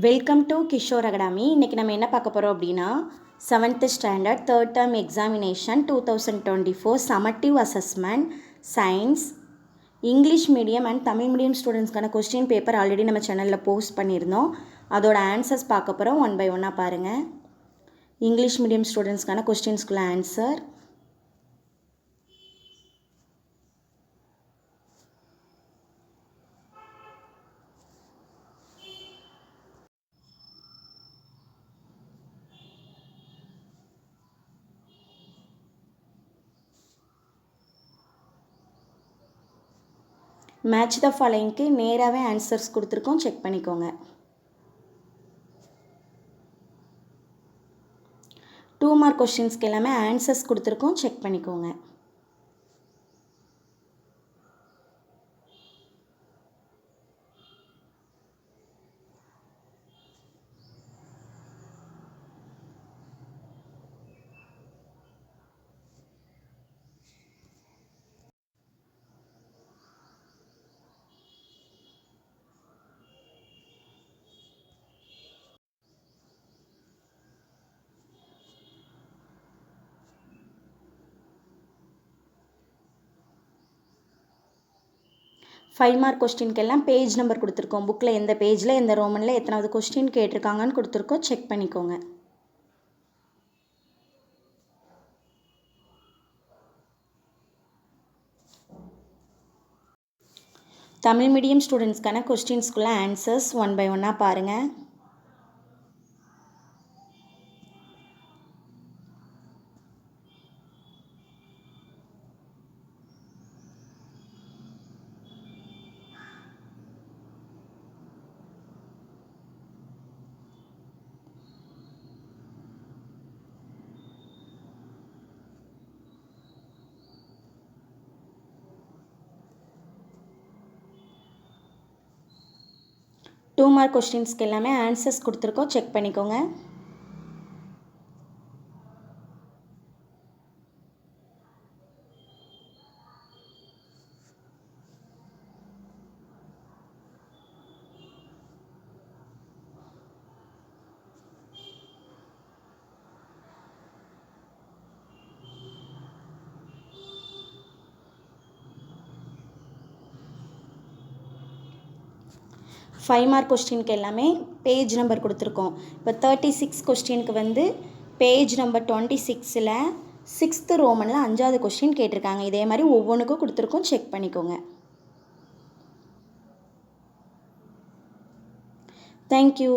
Welcome to Kishore academy. இன்றைக்கி நம்ம என்ன பார்க்க போகிறோம் அப்படின்னா 7th standard 3rd term examination 2024 summative assessment science English medium and Tamil medium ஸ்டூடெண்ட்ஸ்க்கான கொஸ்டின் பேப்பர் ஆல்ரெடி நம்ம சேனலில் போஸ்ட் பண்ணியிருந்தோம். அதோட ஆன்சர்ஸ் பார்க்க போகிறோம். ஒன் பை ஒன்னாக பாருங்கள். இங்கிலீஷ் மீடியம் ஸ்டூடெண்ட்ஸ்க்கான கொஸ்டின்ஸ்க்குள்ள ஆன்சர். மேட்ச் த ஃபாலோயிங்க்கு நேராகவே ஆன்சர்ஸ் கொடுத்துருக்கோம், செக் பண்ணிக்கோங்க. 2 மார்க் கொஸ்டின்ஸ்க்கு எல்லாமே ஆன்சர்ஸ் கொடுத்துருக்கோம், செக் பண்ணிக்கோங்க. ஃபைவ் மார்க் கொஸ்டின்கெல்லாம் பேஜ் நம்பர் கொடுத்துருக்கோம். புக்கில் எந்த பேஜில் எந்த ரோமனில் எத்தனாவது கொஸ்டின் கேட்டிருக்காங்கன்னு கொடுத்துருக்கோம், செக் பண்ணிக்கோங்க. தமிழ் மீடியம் ஸ்டூடெண்ட்ஸ்க்கான கொஸ்டின்ஸ்குள்ள ஆன்சர்ஸ் ஒன் பை ஒன்னாக பாருங்கள். டூ மார்க் கொஸ்டின்ஸ்க்கு எல்லாமே ஆன்சர்ஸ் கொடுத்துருக்கோம், செக் பண்ணிக்கோங்க. ஃபைவ் மார்க் கொஸ்டினுக்கு எல்லாமே பேஜ் நம்பர் கொடுத்துருக்கோம். இப்போ 36 கொஸ்டினுக்கு வந்து பேஜ் நம்பர் 26ல் 6th ரோமனில் 5வது கொஸ்டின் கேட்டிருக்காங்க. இதே மாதிரி ஒவ்வொன்றுக்கும் கொடுத்துருக்கோம், செக் பண்ணிக்கோங்க. தேங்க்யூ.